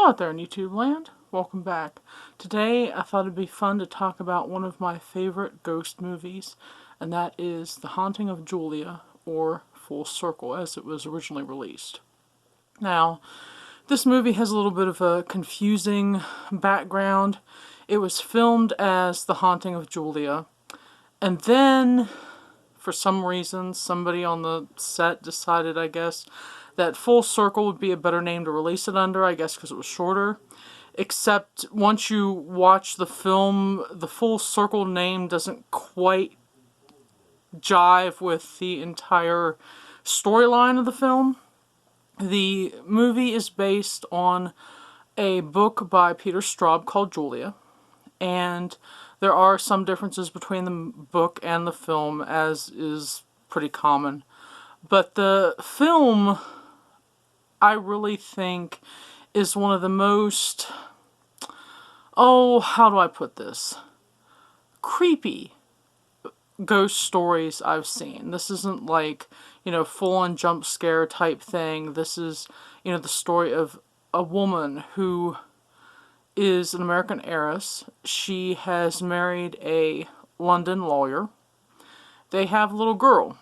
Hello out there in YouTube land. Welcome back. Today I thought it'd be fun to talk about one of my favorite ghost movies, and that is The Haunting of Julia, or Full Circle as it was originally released. Now, this movie has a little bit of a confusing background. It was filmed as The Haunting of Julia, and then for some reason somebody on the set decided, I guess, that Full Circle would be a better name to release it under, I guess because it was shorter. Except once you watch the film, the Full Circle name doesn't quite jive with the entire storyline of the film. The movie is based on a book by Peter Straub called Julia, and there are some differences between the book and the film, as is pretty common. But the film, I really think, is one of the most, how do I put this? Creepy ghost stories I've seen. This isn't like, full-on jump scare type thing. This is, the story of a woman who is an American heiress. She has married a London lawyer. They have a little girl,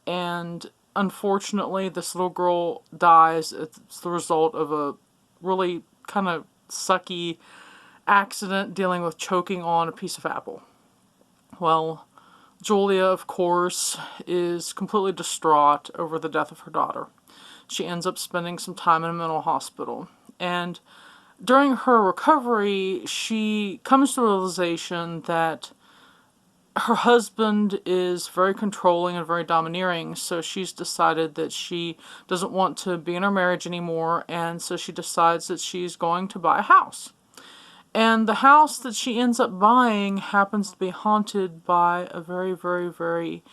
and unfortunately this little girl dies. It's the result of a really kind of sucky accident dealing with choking on a piece of apple. Well, Julia, of course, is completely distraught over the death of her daughter. She ends up spending some time in a mental hospital, and during her recovery, she comes to the realization that her husband is very controlling and very domineering, so she's decided that she doesn't want to be in her marriage anymore, and so she decides that she's going to buy a house. And the house that she ends up buying happens to be haunted by a very, very, very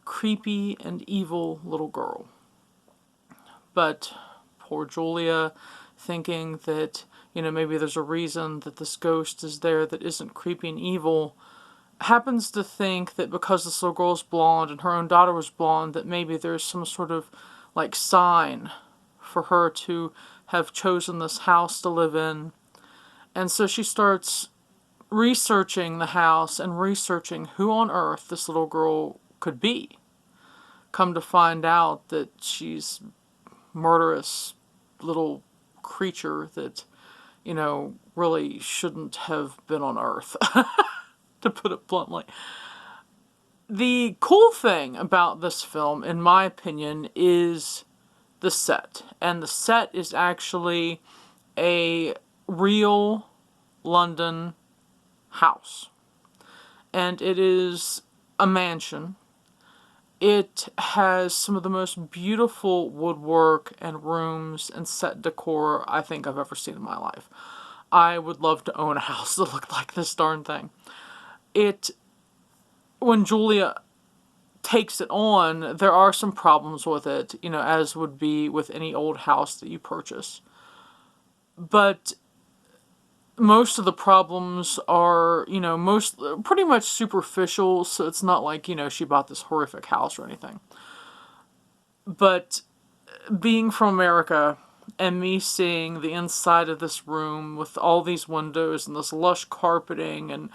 creepy and evil little girl. But poor Julia, thinking that, maybe there's a reason that this ghost is there that isn't creepy and evil, happens to think that because this little girl's blonde and her own daughter was blonde, that maybe there's some sort of, sign for her to have chosen this house to live in. And so she starts researching the house and researching who on earth this little girl could be. Come to find out that she's a murderous little creature that, really shouldn't have been on Earth, to put it bluntly. The cool thing about this film, in my opinion, is the set. And the set is actually a real London house. And it is a mansion. It has some of the most beautiful woodwork and rooms and set decor I think I've ever seen in my life. I would love to own a house that looked like this darn thing. When Julia takes it on, there are some problems with it, as would be with any old house that you purchase. But most of the problems are, pretty much superficial, so it's not like, she bought this horrific house or anything. But being from America and me seeing the inside of this room with all these windows and this lush carpeting and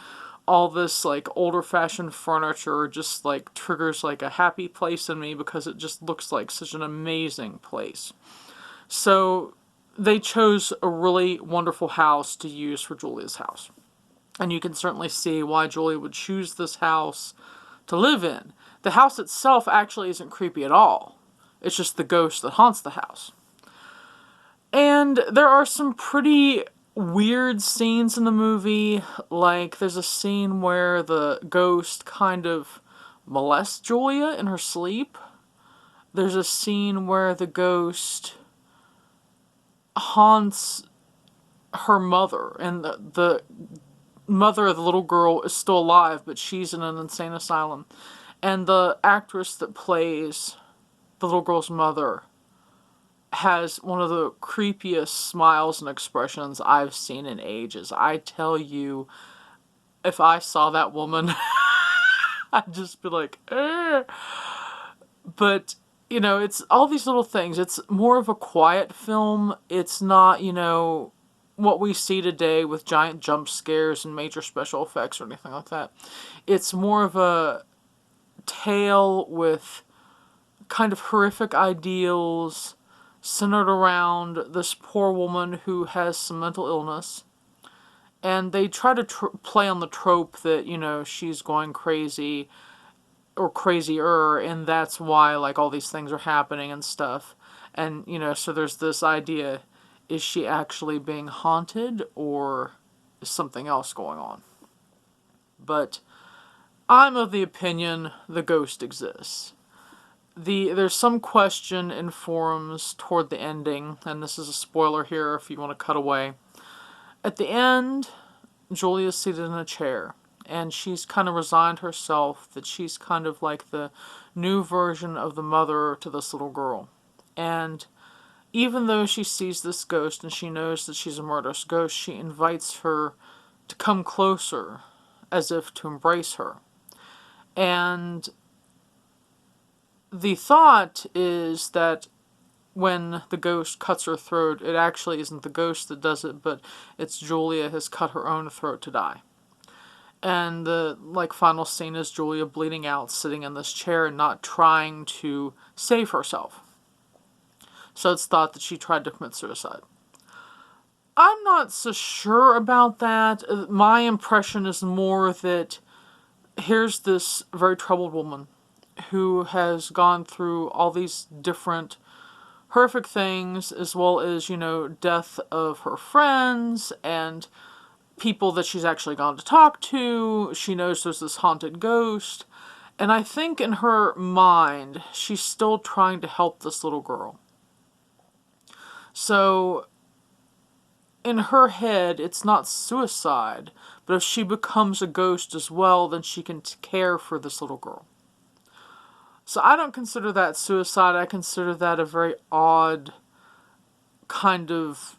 all this, older-fashioned furniture just, triggers, a happy place in me because it just looks like such an amazing place. So they chose a really wonderful house to use for Julia's house. And you can certainly see why Julia would choose this house to live in. The house itself actually isn't creepy at all. It's just the ghost that haunts the house. And there are some pretty weird scenes in the movie. There's a scene where the ghost kind of molests Julia in her sleep. There's a scene where the ghost haunts her mother, and the mother of the little girl is still alive, but she's in an insane asylum. And the actress that plays the little girl's mother has one of the creepiest smiles and expressions I've seen in ages. I tell you, if I saw that woman, I'd just be like, eh. But it's all these little things. It's more of a quiet film. It's not, what we see today with giant jump scares and major special effects or anything like that. It's more of a tale with kind of horrific ideals centered around this poor woman who has some mental illness. And they try to play on the trope that, you know, she's going crazy or crazier, and that's why, like, all these things are happening and stuff. And, you know, so there's this idea, is she actually being haunted, or is something else going on? But I'm of the opinion the ghost exists. There's some question in forums toward the ending, and this is a spoiler here if you want to cut away. At the end, Julia's seated in a chair, and she's kind of resigned herself that she's kind of like the new version of the mother to this little girl. And even though she sees this ghost and she knows that she's a murderous ghost, she invites her to come closer, as if to embrace her. And the thought is that when the ghost cuts her throat, it actually isn't the ghost that does it, but it's Julia has cut her own throat to die. And the final scene is Julia bleeding out, sitting in this chair and not trying to save herself. So it's thought that she tried to commit suicide. I'm not so sure about that. My impression is more that here's this very troubled woman who has gone through all these different horrific things, as well as, you know, death of her friends and people that she's actually gone to talk to. She knows there's this haunted ghost. And I think in her mind, she's still trying to help this little girl. So in her head, it's not suicide, but if she becomes a ghost as well, then she can care for this little girl. So I don't consider that suicide. I consider that a very odd kind of,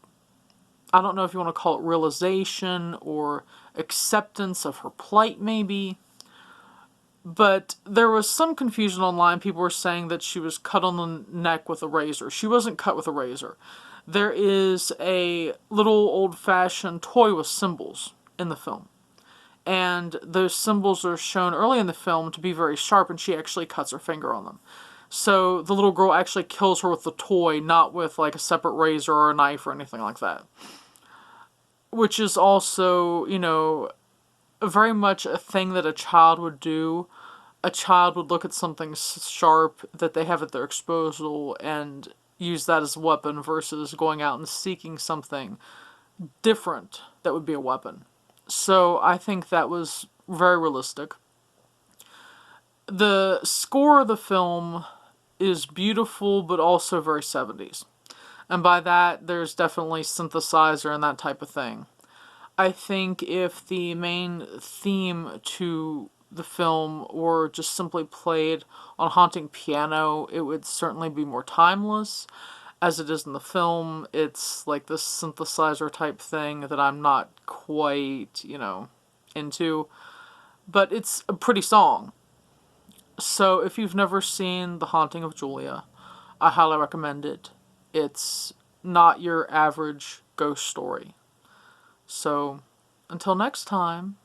I don't know if you want to call it realization or acceptance of her plight, maybe. But there was some confusion online. People were saying that she was cut on the neck with a razor. She wasn't cut with a razor. There is a little old-fashioned toy with symbols in the film. And those symbols are shown early in the film to be very sharp, and she actually cuts her finger on them. So the little girl actually kills her with the toy, not with like a separate razor or a knife or anything like that. Which is also, you know, very much a thing that a child would do. A child would look at something sharp that they have at their disposal and use that as a weapon versus going out and seeking something different that would be a weapon. So I think that was very realistic. The score of the film is beautiful, but also very 70s. And by that, there's definitely synthesizer and that type of thing. I think if the main theme to the film were just simply played on haunting piano, it would certainly be more timeless. As it is in the film, it's like this synthesizer type thing that I'm not quite, you know, into. But it's a pretty song. So if you've never seen The Haunting of Julia, I highly recommend it. It's not your average ghost story. So, until next time.